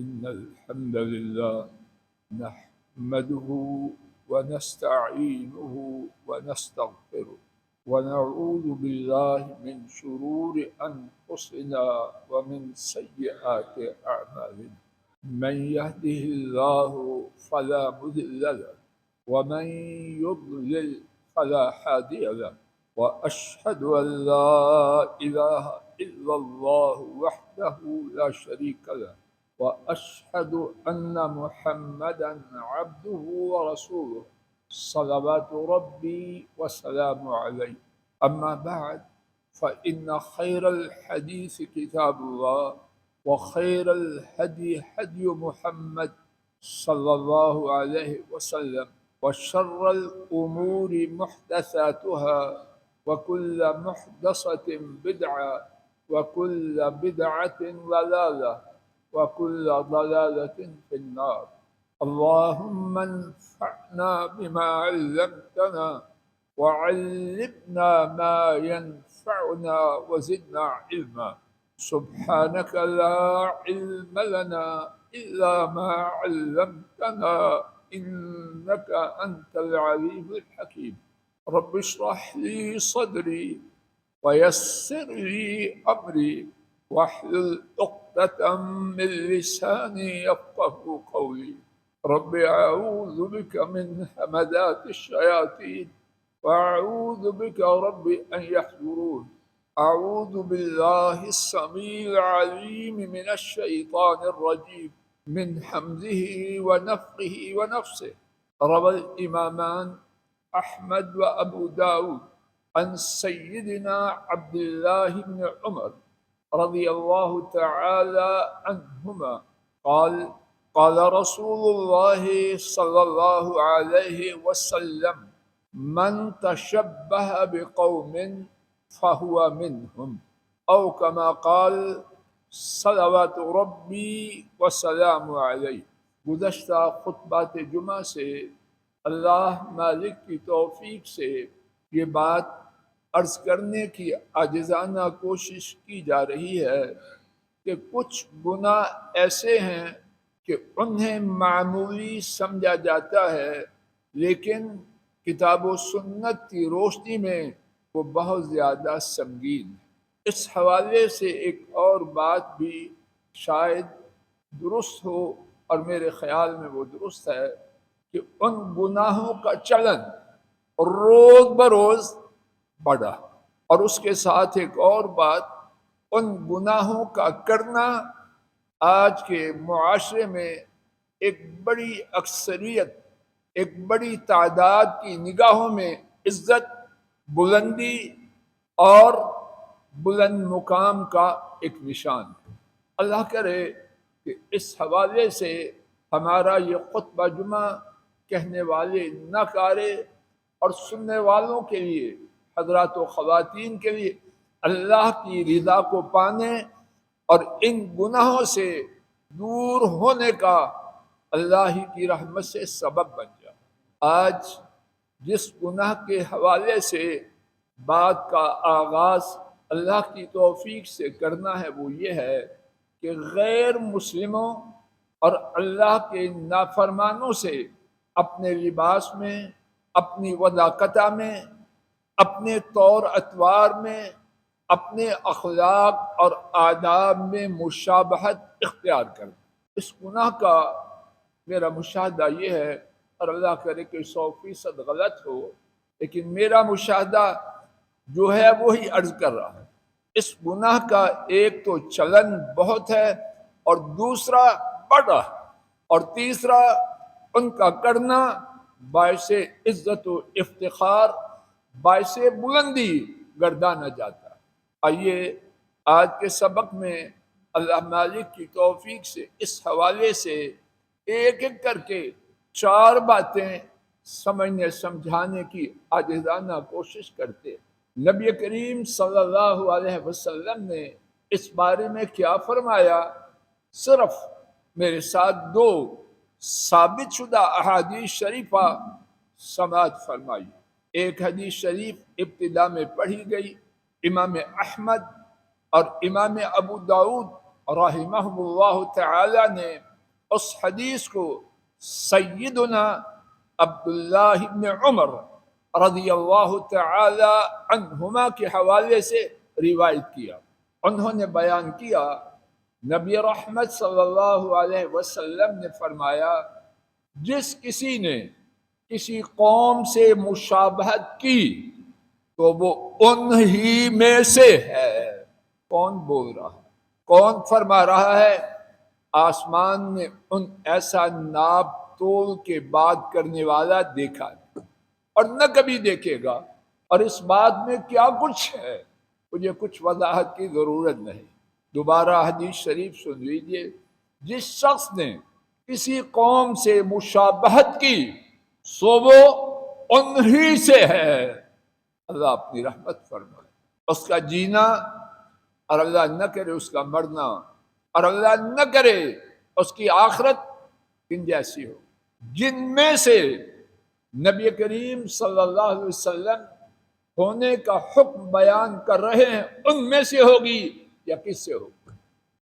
إن الحمد لله نحمده ونستعينه ونستغفره ونعوذ بالله من شرور أنفسنا ومن سيئات أعمالنا. من يهده الله فلا مضل له ومن يضلل فلا هادي له وأشهد أن لا إله إلا الله وحده لا شريك له وأشهد أن محمدا عبده ورسوله صلوات ربي وسلامه عليه. أما بعد، فإن خير الحديث كتاب الله وخير الهدي هدي محمد صلى الله عليه وسلم وشر الأمور محدثاتها وكل محدثة بدعة وكل بدعة ضلالة وكل ضلالة في النار. اللهم انفعنا بما علمتنا وعلمنا ما ينفعنا وزدنا علما. سبحانك لا علم لنا إلا ما علمتنا إنك أنت العليم الحكيم. رب اشرح لي صدري ويسر لي أمري واحلل عقدة من لساني يفقه قولي. رب أعوذ بك من همزات الشياطين وأعوذ بك رب أن يحضرون. أعوذ بالله السميع العليم من الشيطان الرجيم من حمزه ونفخه ونفسه. روى الإمامان أحمد وأبو داود عن سيدنا عبد الله بن عمر رضي الله تعالى عنهما قال قال رسول الله صلى الله عليه وسلم من تشبه بقوم فهو منهم أو كما قال صلوات ربی وسلام علیہ۔ گزشتہ خطبات جمعہ سے اللہ مالک کی توفیق سے یہ بات عرض کرنے کی عاجزانہ کوشش کی جا رہی ہے کہ کچھ گناہ ایسے ہیں کہ انہیں معمولی سمجھا جاتا ہے، لیکن کتاب و سنت کی روشنی میں وہ بہت زیادہ سنگین ہے۔ اس حوالے سے ایک اور بات بھی شاید درست ہو، اور میرے خیال میں وہ درست ہے، کہ ان گناہوں کا چلن روز بروز بڑھا، اور اس کے ساتھ ایک اور بات، ان گناہوں کا کرنا آج کے معاشرے میں ایک بڑی اکثریت، ایک بڑی تعداد کی نگاہوں میں عزت، بلندی اور بلند مقام کا ایک نشان ہے۔ اللہ کرے کہ اس حوالے سے ہمارا یہ خطبہ جمعہ کہنے والے ناکارے اور سننے والوں کے لیے، حضرات و خواتین کے لیے، اللہ کی رضا کو پانے اور ان گناہوں سے دور ہونے کا اللہ ہی کی رحمت سے سبب بن جائے۔ آج جس گناہ کے حوالے سے بات کا آغاز اللہ کی توفیق سے کرنا ہے وہ یہ ہے کہ غیر مسلموں اور اللہ کے نافرمانوں سے اپنے لباس میں، اپنی وضاقتہ میں، اپنے طور اطوار میں، اپنے اخلاق اور آداب میں مشابہت اختیار کرنا۔ اس گناہ کا میرا مشاہدہ یہ ہے، اور اللہ کرے کہ 100% غلط ہو، لیکن میرا مشاہدہ جو ہے وہی عرض کر رہا ہے۔ اس گناہ کا ایک تو چلن بہت ہے، اور دوسرا بڑا، اور تیسرا ان کا کرنا باعث عزت و افتخار، باعث بلندی گردانا جاتا ہے۔ آئیے آج کے سبق میں اللہ مالک کی توفیق سے اس حوالے سے ایک ایک کر کے 4 باتیں سمجھنے سمجھانے کی عاجزانہ کوشش کرتے۔ نبی کریم صلی اللہ علیہ وسلم نے اس بارے میں کیا فرمایا؟ صرف میرے ساتھ 2 ثابت شدہ احادیث شریفہ سماعت فرمائی۔ ایک حدیث شریف ابتدا میں پڑھی گئی، امام احمد اور امام ابو داود رحمہ اللہ تعالی نے اس حدیث کو سیدنا عبداللہ ابن عمر رضی اللہ تعالی عنہما کے حوالے سے روایت کیا۔ انہوں نے بیان کیا، نبی رحمت صلی اللہ علیہ وسلم نے فرمایا، جس کسی نے کسی قوم سے مشابہت کی تو وہ انہی میں سے ہے۔ کون بول رہا ہے؟ کون فرما رہا ہے؟ آسمان میں ان ایسا ناپ تول کے بات کرنے والا دیکھا نہیں اور نہ کبھی دیکھے گا، اور اس بات میں کیا کچھ ہے مجھے کچھ وضاحت کی ضرورت نہیں۔ دوبارہ حدیث شریف سن لیجیے، جس شخص نے کسی قوم سے مشابہت کی سو وہ انہی سے ہے۔ اللہ اپنی رحمت فرمائے، اس کا جینا اور اللہ نہ کرے اس کا مرنا، اور اللہ نہ کرے اس کی آخرت کن جیسی ہو۔ جن میں سے نبی کریم صلی اللہ علیہ وسلم ہونے کا حکم بیان کر رہے ہیں ان میں سے ہوگی یا کس سے ہوگی؟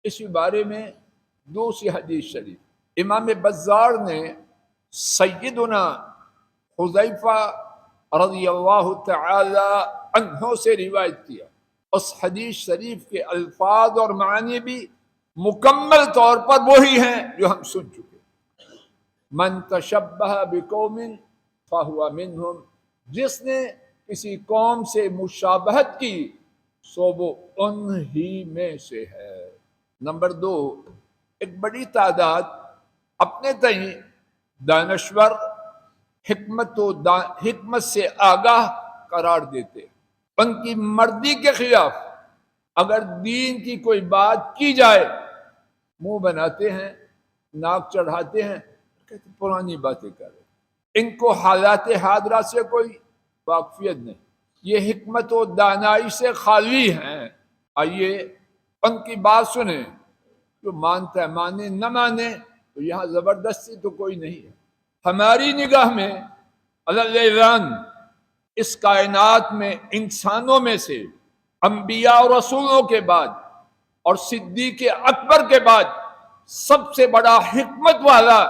اسی بارے میں دوسری حدیث شریف امام بزار نے سیدنا حذیفہ رضی اللہ تعالی عنہ سے روایت کیا۔ اس حدیث شریف کے الفاظ اور معنی بھی مکمل طور پر وہی ہیں جو ہم سن چکے۔ من تشبہ بقوم فہو منہم، جس نے کسی قوم سے مشابہت کی سو وہ انہی میں سے ہے۔ نمبر 2، ایک بڑی تعداد اپنے تئیں دانشور، حکمت سے آگاہ قرار دیتے، ان کی مرضی کے خلاف اگر دین کی کوئی بات کی جائے منہ بناتے ہیں، ناک چڑھاتے ہیں، کہتے پرانی باتیں کر رہے، ان کو حالات حاضرہ سے کوئی واقفیت نہیں، یہ حکمت و دانائی سے خالی ہیں۔ آئیے ان کی بات سنیں، جو مانتا ہے مانے، نہ مانے تو یہاں زبردستی تو کوئی نہیں ہے۔ ہماری نگاہ میں اللہ اس کائنات میں انسانوں میں سے انبیاء اور رسولوں کے بعد اور صدیق اکبر کے بعد سب سے بڑا حکمت والا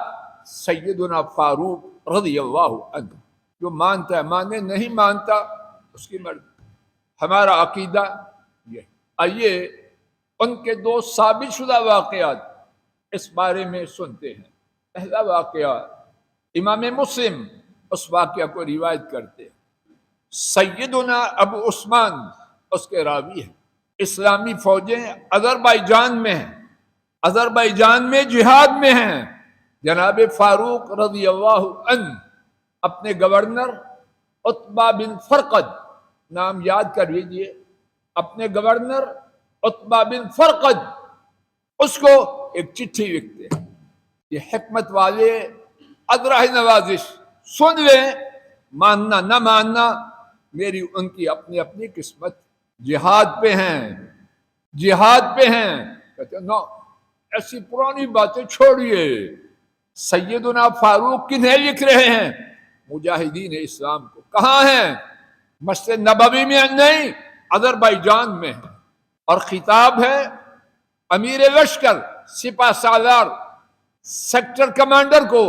سیدنا فاروق رضی اللہ عنہ، جو مانتا ہے مانے، نہیں مانتا اس کی مرضی۔ ہمارا عقیدہ یہ۔ آئیے ان کے 2 ثابت شدہ واقعات اس بارے میں سنتے ہیں۔ پہلا واقعہ امام مسلم اس واقعہ کو روایت کرتے ہیں۔ سیدنا ابو عثمان اس کے راوی ہیں۔ اسلامی فوجیں اذربائیجان میں ہیں، اذربائیجان میں جہاد میں ہیں۔ جناب فاروق رضی اللہ عنہ اپنے گورنر عتبہ بن فرقد، نام یاد کر لیجیے، اپنے گورنر عتبہ بن فرقد، اس کو ایک چٹھی لکھتے ہیں۔ یہ حکمت والے ادرہ نوازش، سن لیں، ماننا نہ ماننا میری ان کی اپنی اپنی قسمت۔ جہاد پہ ہیں، جہاد پہ ہیں، کہتے ہیں نو ایسی پرانی باتیں چھوڑیے۔ سیدنا فاروق کنہیں لکھ رہے ہیں؟ مجاہدین اسلام کو۔ کہاں ہیں؟ مسجد نبوی میں نہیں، اذربائیجان میں ہیں، اور خطاب ہے امیر لشکر، سپہ سالار، سیکٹر کمانڈر کو،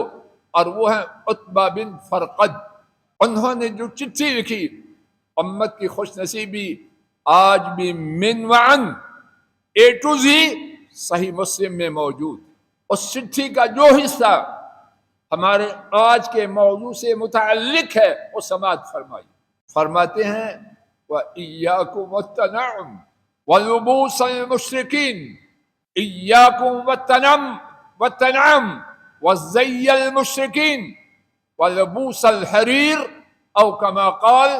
اور وہ ہیں عتبہ بن فرقد۔ انہوں نے جو چٹھی لکھی، امت کی خوش نصیبی آج بھی من وعن A to Z صحیح مسلم میں موجود۔ اس چٹھی کا جو حصہ ہمارے آج کے موضوع سے متعلق ہے وہ سماعت فرمائی۔ فرماتے ہیں وَإِيَّاكُمْ وَالتَّنَعُمْ وَلُبُوسَ الْمُشْرِكِينَ، إِيَّاكُمْ وَالتَّنَعُمْ وَالزَّيَّ الْمُشْرِكِينَ وَلُبُوسَ الْحَرِيرِ او کما قال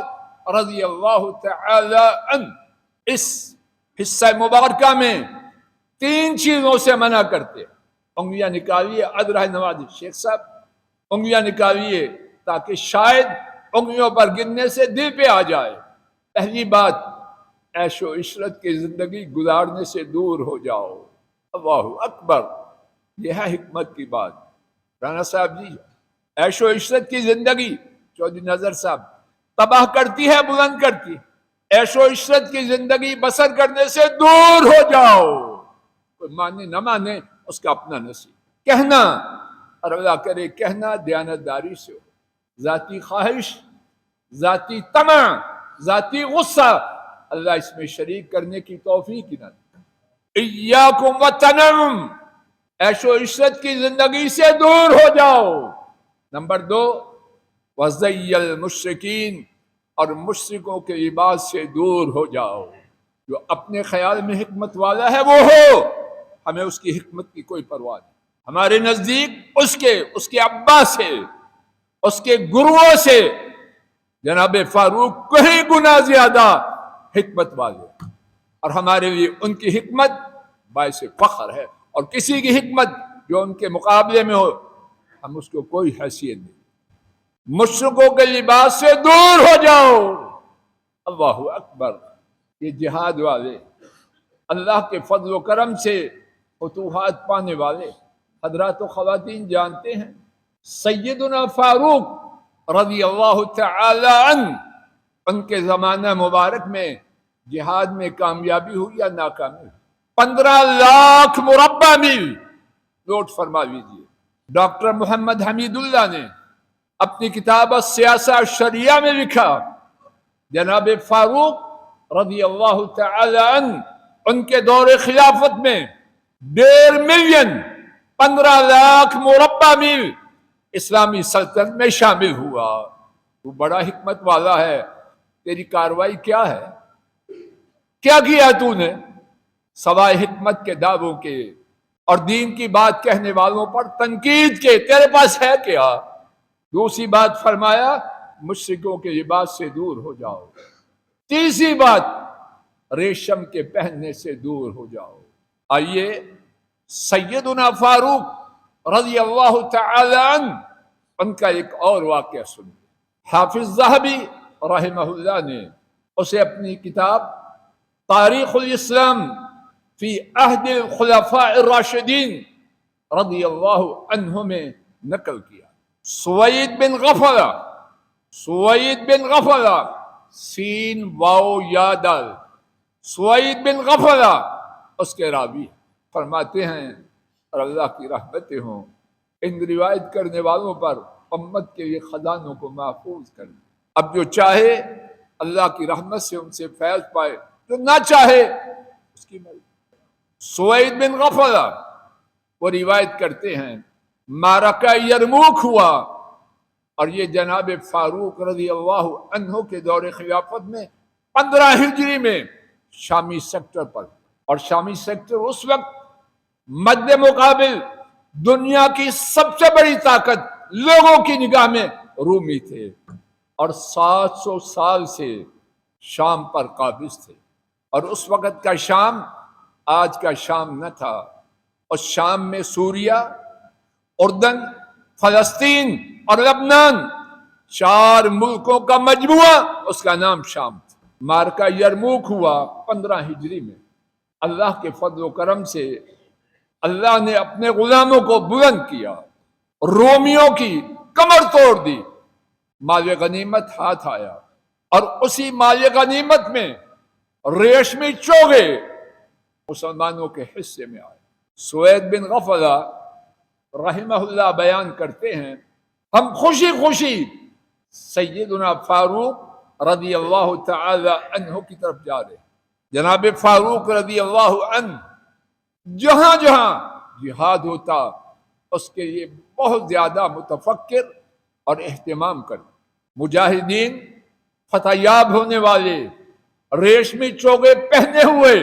رضی اللہ تعالی عنہ۔ اس حصہ مبارکہ میں 3 چیزوں سے منع کرتے۔ انگلیاں نکالیے، ادرہ نوازی شیخ صاحب، انگلیاں نکالیے تاکہ شاید انگلیوں پر گننے سے دل پہ آ جائے۔ پہلی بات، عیش و عشرت کی زندگی گزارنے سے دور ہو جاؤ۔ اللہ اکبر، یہ ہے حکمت کی بات۔ رانا صاحب جی، عیش و عشرت کی زندگی چودھری نظر صاحب تباہ کرتی ہے، بلند کرتی ہے۔ عیش و عشرت کی زندگی بسر کرنے سے دور ہو جاؤ۔ کوئی مانے نہ مانے اس کا اپنا نصیب۔ کہنا، اور اللہ کرے کہنا دیانتداری سے ہو، ذاتی خواہش، ذاتی طمع، ذاتی غصہ اللہ اس میں شریک کرنے کی توفیق ہی نہ دے۔ ایاکم والتنعم، عیش و عشرت کی زندگی سے دور ہو جاؤ۔ نمبر 2، وَزَيَّ الْمُشْرِكِينَ، اور مشرکوں کے لباس سے دور ہو جاؤ۔ جو اپنے خیال میں حکمت والا ہے وہ ہو، ہمیں اس کی حکمت کی کوئی پرواہ نہیں۔ ہمارے نزدیک اس کے ابا سے، اس کے گروؤں سے جناب فاروق کہیں گنا زیادہ حکمت والے، اور ہمارے لیے ان کی حکمت باعث فخر ہے، اور کسی کی حکمت جو ان کے مقابلے میں ہو ہم اس کو کوئی حیثیت نہیں۔ مشرکوں کے لباس سے دور ہو جاؤ۔ اللہ اکبر، یہ جہاد والے، اللہ کے فضل و کرم سے فتوحات پانے والے حضرات و خواتین جانتے ہیں، سیدنا فاروق رضی اللہ تعالی عنہ، ان کے زمانہ مبارک میں جہاد میں کامیابی ہوئی یا ناکامی؟ 15 لاکھ مربع میل، نوٹ فرما لیجیے۔ ڈاکٹر محمد حمید اللہ نے اپنی کتاب السیاسہ الشرعیہ میں لکھا، جناب فاروق رضی اللہ تعالی عنہ ان کے دور خلافت میں 1.5 ملین 15 لاکھ مربع میل اسلامی سلطنت میں شامل ہوا۔ تو بڑا حکمت والا ہے، تیری کاروائی کیا ہے؟ کیا کیا تو نے سوائے حکمت کے دعووں کے اور دین کی بات کہنے والوں پر تنقید کے؟ تیرے پاس ہے کیا؟ دوسری بات فرمایا مشرکوں کے لباس سے دور ہو جاؤ۔ تیسری بات ریشم کے پہننے سے دور ہو جاؤ۔ آئیے سیدنا فاروق رضی اللہ تعالی عنہ ان کا ایک اور واقعہ سنیں۔ حافظ ذہبی رحمہ اللہ نے اسے اپنی کتاب تاریخ الاسلام فی عہد الخلفاء الراشدین رضی اللہ عنہ میں نقل کیا۔ سوید بن غفلہ سین واو یا دال، سوید بن غفلہ اس کے راوی فرماتے ہیں، اور اللہ کی رحمتیں ہوں ان روایت کرنے والوں پر، امت کے یہ خزانوں کو محفوظ کر دیں۔ اب جو چاہے اللہ کی رحمت سے ان سے فیض پائے، جو نہ چاہے اس کی مرضی۔ سوید بن غفلہ وہ روایت کرتے ہیں معرکہ یرموک ہوا، اور یہ جناب فاروق رضی اللہ عنہ کے دور خلافت میں 15 ہجری میں شامی سیکٹر پر، اور شامی سیکٹر اس وقت مد مقابل دنیا کی سب سے بڑی طاقت لوگوں کی نگاہ میں رومی تھے، اور 700 سال سے شام پر قابض تھے۔ اور اس وقت کا شام آج کا شام نہ تھا، اور شام میں سوریہ، اردن، فلسطین اور لبنان، 4 ملکوں کا مجموعہ، اس کا نام شام تھا۔ معرکہ یرموک ہوا 15 ہجری میں۔ اللہ کے فضل و کرم سے اللہ نے اپنے غلاموں کو بلند کیا، رومیوں کی کمر توڑ دی، مال غنیمت ہاتھ آیا، اور اسی مال غنیمت میں ریشمی چوغے مسلمانوں کے حصے میں آئے۔ سوید بن غفلہ رحمہ اللہ بیان کرتے ہیں، ہم خوشی خوشی سیدنا فاروق رضی اللہ تعالی عنہ کی طرف جا رہے ہیں۔ جناب فاروق رضی اللہ عنہ جہاں جہاں جہاد ہوتا اس کے لیے بہت زیادہ متفکر اور اہتمام کرتے۔ مجاہدین فتح یاب ہونے والے ریشمی چوغے پہنے ہوئے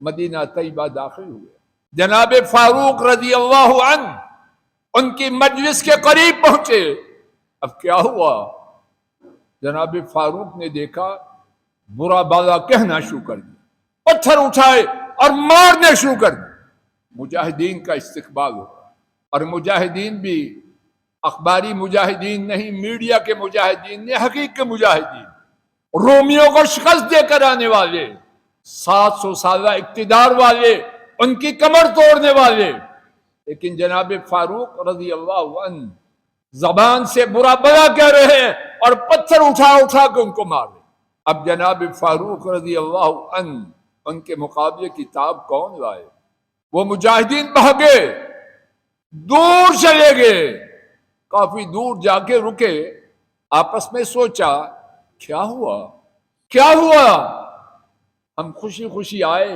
مدینہ طیبہ داخل ہوئے۔ جناب فاروق رضی اللہ عنہ ان کی مجلس کے قریب پہنچے۔ اب کیا ہوا؟ جناب فاروق نے دیکھا برا بالا کہنا شروع کر دیا، پتھر اٹھائے اور مارنے شروع کر دیا۔ مجاہدین کا استقبال ہوا، اور مجاہدین بھی اخباری مجاہدین نہیں، میڈیا کے مجاہدین نے، حقیقی مجاہدین، رومیوں کو شکست دے کر آنے والے، 700 سالہ اقتدار والے، ان کی کمر توڑنے والے۔ لیکن جناب فاروق رضی اللہ عنہ زبان سے برا بلا کہہ رہے ہیں اور پتھر اٹھا اٹھا کے ان کو مار رہے۔ اب جناب فاروق رضی اللہ عنہ ان کے مقابلے کی تاب کون لائے؟ وہ مجاہدین بھاگے، دور چلے گئے، کافی دور جا کے رکے، آپس میں سوچا کیا ہوا کیا ہوا؟ ہم خوشی خوشی آئے،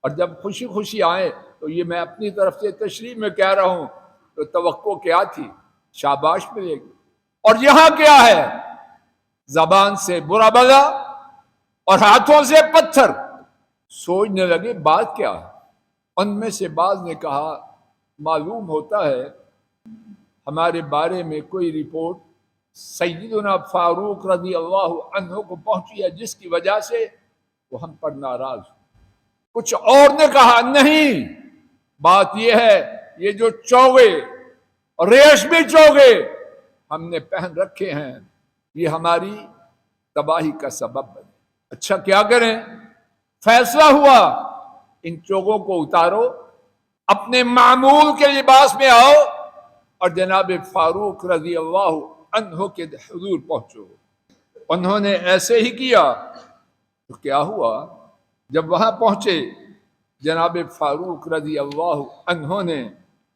اور جب خوشی خوشی آئے تو یہ میں اپنی طرف سے تشریح میں کہہ رہا ہوں، تو توقع کیا تھی؟ شاباش ملے گی، اور یہاں کیا ہے؟ زبان سے برا بلا اور ہاتھوں سے پتھر۔ سوچنے لگے بات کیا ہے؟ ان میں سے بعض نے کہا معلوم ہوتا ہے ہمارے بارے میں کوئی رپورٹ سیدنا فاروق رضی اللہ عنہ کو پہنچی ہے، جس کی وجہ سے وہ ہم پر ناراض۔ کچھ اور نے کہا نہیں، بات یہ ہے یہ جو چوغے ریشمی چوغے ہم نے پہن رکھے ہیں یہ ہماری تباہی کا سبب بنے۔ اچھا کیا کریں؟ فیصلہ ہوا ان چوغوں کو اتارو، اپنے معمول کے لباس میں آؤ اور جناب فاروق رضی اللہ عنہ کے حضور پہنچو۔ انہوں نے ایسے ہی کیا۔ تو کیا ہوا؟ جب وہاں پہنچے جناب فاروق رضی اللہ عنہ نے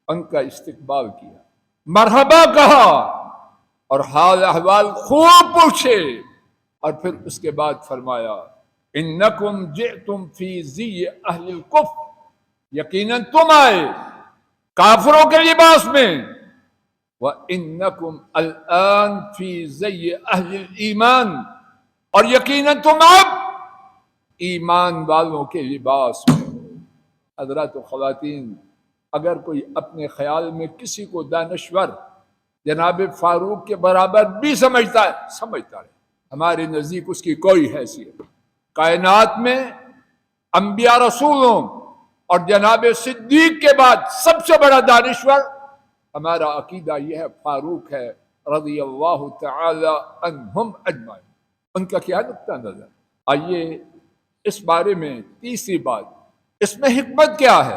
ان کا استقبال کیا، مرحبا کہا اور حال احوال خوب پوچھے، اور پھر اس کے بعد فرمایا انکم جئتم فی زی اہل الکفر، یقیناً تم آئے کافروں کے لباس میں، وانکم الان فی زی اہل الایمان، اور یقیناً تم اب ایمان والوں کے لباس میں۔ حضرات و خواتین، اگر کوئی اپنے خیال میں کسی کو دانشور جناب فاروق کے برابر بھی سمجھتا ہے، سمجھتا ہے، ہمارے نزدیک اس کی کوئی حیثیت۔ کائنات میں انبیاء رسولوں اور جناب صدیق کے بعد سب سے بڑا دانشور ہمارا عقیدہ یہ ہے فاروق ہے رضی اللہ تعالی عنہم اجمعین۔ ان کا کیا نقطہ نظر؟ آئیے اس بارے میں تیسری بات، اس میں حکمت کیا ہے؟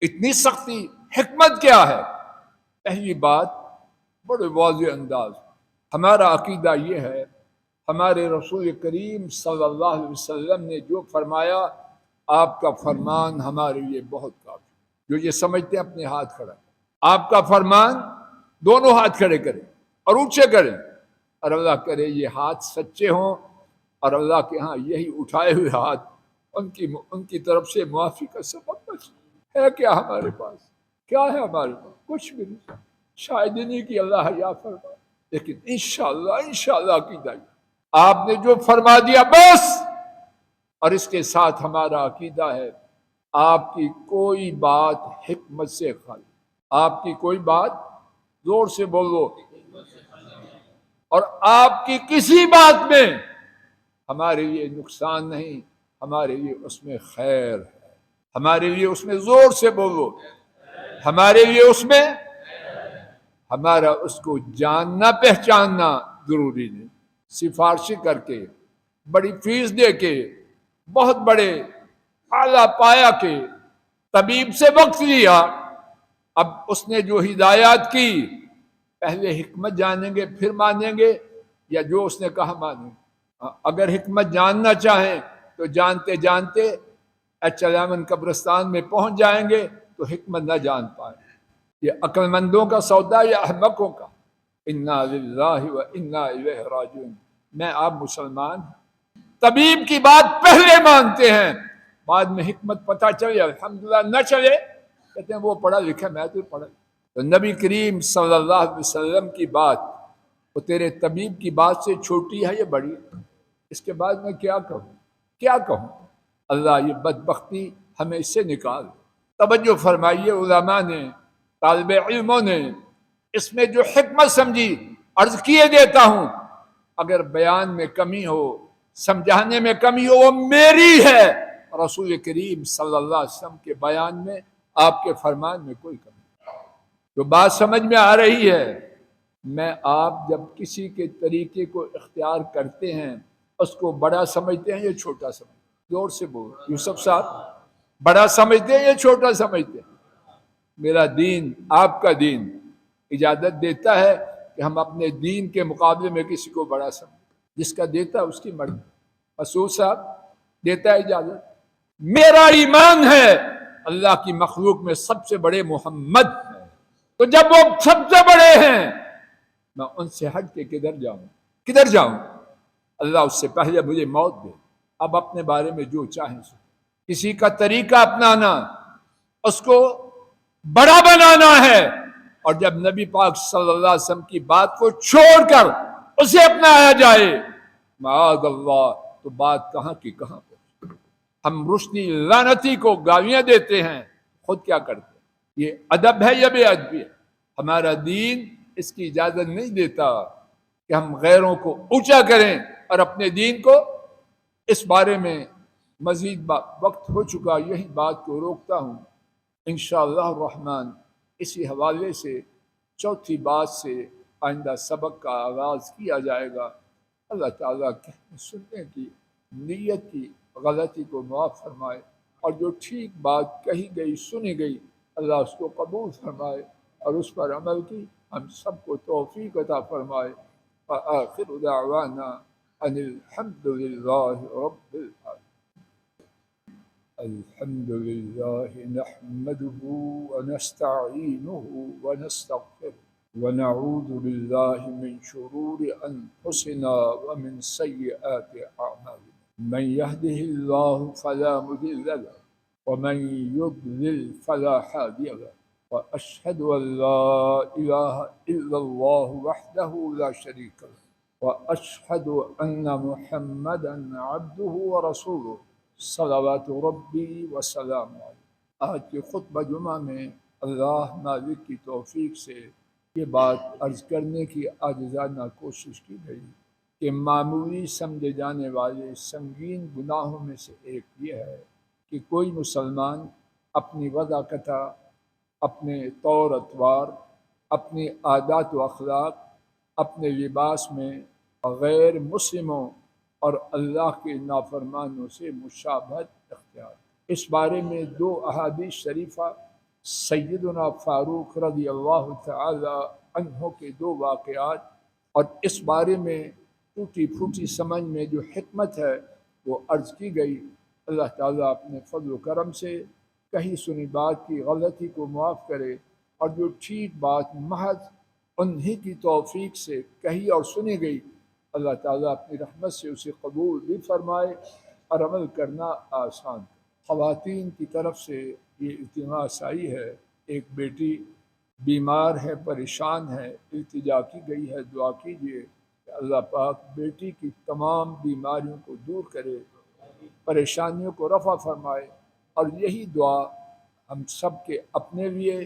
اتنی سختی حکمت کیا ہے؟ پہلی بات بڑے واضح انداز، ہمارا عقیدہ یہ ہے ہمارے رسول کریم صلی اللہ علیہ وسلم نے جو فرمایا آپ کا فرمان ہمارے لیے بہت کافی۔ جو یہ سمجھتے ہیں اپنے ہاتھ کھڑا کریں، آپ کا فرمان دونوں ہاتھ کھڑے کریں اور اونچے کریں، اور اللہ کرے یہ ہاتھ سچے ہوں اور اللہ کے ہاں یہی اٹھائے ہوئے ہاتھ ان کی طرف سے معافی کا سبب بچ ہے۔ کیا ہمارے پاس کیا ہے؟ ہمارے پاس کچھ بھی نہیں، شاید نہیں کہ اللہ حیا فرما، لیکن انشاءاللہ عقیدہ آپ نے جو فرما دیا بس۔ اور اس کے ساتھ ہمارا عقیدہ ہے آپ کی کوئی بات حکمت سے خالی، آپ کی کوئی بات، زور سے بولو، اور آپ کی کسی بات میں ہمارے لیے نقصان نہیں، ہمارے لیے اس میں خیر ہے، ہمارے لیے اس میں، زور سے بولو، ہمارے لیے اس میں، ہمارا اس کو جاننا پہچاننا ضروری نہیں۔ سفارشی کر کے، بڑی فیس دے کے، بہت بڑے اعلیٰ پایا کے طبیب سے وقت لیا، اب اس نے جو ہدایات کی پہلے حکمت جانیں گے پھر مانیں گے، یا جو اس نے کہا مانیں گے؟ اگر حکمت جاننا چاہیں تو جانتے جانتے چلامن قبرستان میں پہنچ جائیں گے تو حکمت نہ جان پائیں۔ یہ عقل مندوں کا سودا یا احمقوں کا؟ انا للہ و انا الیہ راجعون۔ میں آپ مسلمان طبیب کی بات پہلے مانتے ہیں، بعد میں حکمت پتہ چلے الحمدللہ، نہ چلے کہتے ہیں وہ پڑھا لکھا، میں تو پڑھا۔ تو نبی کریم صلی اللہ علیہ وسلم کی بات وہ تیرے طبیب کی بات سے چھوٹی ہے یا بڑی؟ اس کے بعد میں کیا کہوں؟ اللہ یہ بدبختی ہمیں اس سے نکال۔ توجہ فرمائیے، علماء نے، طالب علموں نے اس میں جو حکمت سمجھی، عرض کیے دیتا ہوں، اگر بیان میں کمی ہو، سمجھانے میں کمی ہو، وہ میری ہے۔ رسول کریم صلی اللہ علیہ وسلم کے بیان میں، آپ کے فرمان میں کوئی کمی نہیں۔ جو بات سمجھ میں آ رہی ہے، میں آپ جب کسی کے طریقے کو اختیار کرتے ہیں اس کو بڑا سمجھتے ہیں یا چھوٹا سمجھتے ہیں؟ زور سے بولو یوسف صاحب، بڑا سمجھتے ہیں یا چھوٹا سمجھتے ہیں؟ میرا دین، آپ کا دین اجازت دیتا ہے کہ ہم اپنے دین کے مقابلے میں کسی کو بڑا سمجھیں، جس کا دیتا ہے اس کی مرضی۔ مسعود صاحب دیتا ہے اجازت۔ میرا ایمان ہے اللہ کی مخلوق میں سب سے بڑے محمد ہیں، تو جب وہ سب سے بڑے ہیں میں ان سے ہٹ کے کدھر جاؤں؟ اللہ اس سے پہلے مجھے موت دے، اب اپنے بارے میں جو چاہیں سو۔ کسی کا طریقہ اپنانا، اس کو بڑا بنانا ہے، اور جب نبی پاک صلی اللہ علیہ وسلم کی بات کو چھوڑ کر اسے اپنایا جائے، معاذ اللہ، تو بات کہاں کی کہاں پر۔ ہم رشدی لعنتی کو گالیاں دیتے ہیں، خود کیا کرتے ہیں؟ یہ ادب ہے یا بے ادبی ہے؟ ہمارا دین اس کی اجازت نہیں دیتا کہ ہم غیروں کو اونچا کریں، اور اپنے دین کو اس بارے میں مزید وقت ہو چکا، یہی بات کو روکتا ہوں۔ انشاءاللہ الرحمن اسی حوالے سے چوتھی بات سے آئندہ سبق کا آغاز کیا جائے گا۔ اللہ تعالیٰ کہنے سننے کی نیت کی غلطی کو معاف فرمائے، اور جو ٹھیک بات کہی گئی سنی گئی اللہ اس کو قبول فرمائے، اور اس پر عمل کی ہم سب کو توفیق عطا فرمائے۔ وآخر دعوانا ان الحمد للہ رب العالمین۔ الحمد لله نحمده ونستعينه ونستغفره ونعوذ بالله من شرور أنفسنا ومن سيئات أعمالنا، من يهده الله فلا مضل له ومن يضلل فلا هادي له، وأشهد أن لا إله إلا الله وحده لا شريك له، وأشهد أن محمدا عبده ورسوله صلوات ربی وسلام علیہ۔ آج کے خطبہ جمعہ میں اللہ مالک کی توفیق سے یہ بات عرض کرنے کی عاجزانہ کوشش کی گئی کہ معمولی سمجھے جانے والے سنگین گناہوں میں سے ایک یہ ہے کہ کوئی مسلمان اپنی وضاقتہ، اپنے طور اطوار، اپنی عادات و اخلاق، اپنے لباس میں غیر مسلموں اور اللہ کے نافرمانوں سے مشابہت اختیار۔ اس بارے میں دو احادیث شریفہ، سیدنا فاروق رضی اللہ تعالی عنہ کے دو واقعات، اور اس بارے میں ٹوٹی پھوٹی سمجھ میں جو حکمت ہے وہ عرض کی گئی۔ اللہ تعالیٰ اپنے فضل و کرم سے کہیں سنی بات کی غلطی کو معاف کرے، اور جو ٹھیک بات محض انہی کی توفیق سے کہی اور سنی گئی اللہ تعالیٰ اپنی رحمت سے اسے قبول بھی فرمائے اور عمل کرنا آسان۔ خواتین کی طرف سے یہ التماس آئی ہے، ایک بیٹی بیمار ہے، پریشان ہے، التجا کی گئی ہے، دعا کیجیے کہ اللہ پاک بیٹی کی تمام بیماریوں کو دور کرے، پریشانیوں کو رفع فرمائے، اور یہی دعا ہم سب کے اپنے لیے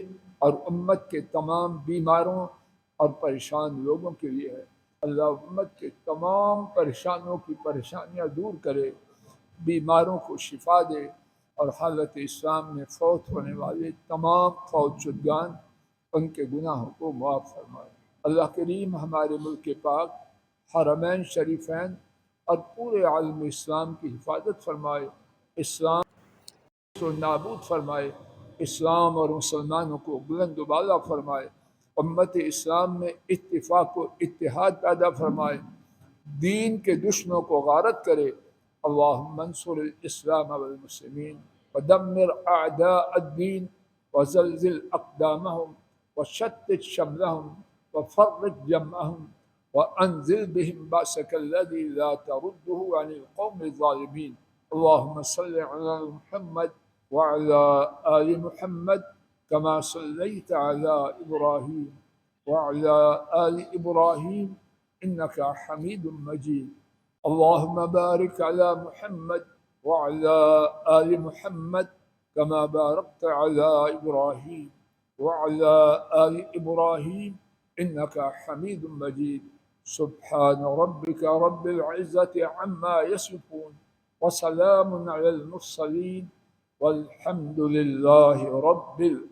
اور امت کے تمام بیماروں اور پریشان لوگوں کے لیے ہے۔ اللہ امت کے تمام پریشانوں کی پریشانیاں دور کرے، بیماروں کو شفا دے، اور حالت اسلام میں فوت ہونے والے تمام فوت شدگان ان کے گناہوں کو معاف فرمائے۔ اللہ کریم ہمارے ملک پاک، حرمین شریفین اور پورے عالم اسلام کی حفاظت فرمائے، اسلام کو نابود فرمائے، اسلام اور مسلمانوں کو بلند و بالا فرمائے، امت اسلام میں اتفاق و اتحاد پیدا فرمائے، دین کے دشمنوں کو غارت کرے۔ اللہم انصر الاسلام والمسلمین ودمر اعداء الدین وزلزل اقدامهم وشتت شملهم وفرق جمعهم وانزل بهم بأسك الذي لا ترده عن القوم الظالمين۔ اللهم صل على محمد وعلى آل محمد كما صليت على إبراهيم وعلى آل إبراهيم إنك حميد مجيد۔ اللهم بارك على محمد وعلى آل محمد كما باركت على إبراهيم وعلى آل إبراهيم إنك حميد مجيد۔ سبحان ربك رب العزة عما يصفون وسلام على المرسلين والحمد لله رب العالمين۔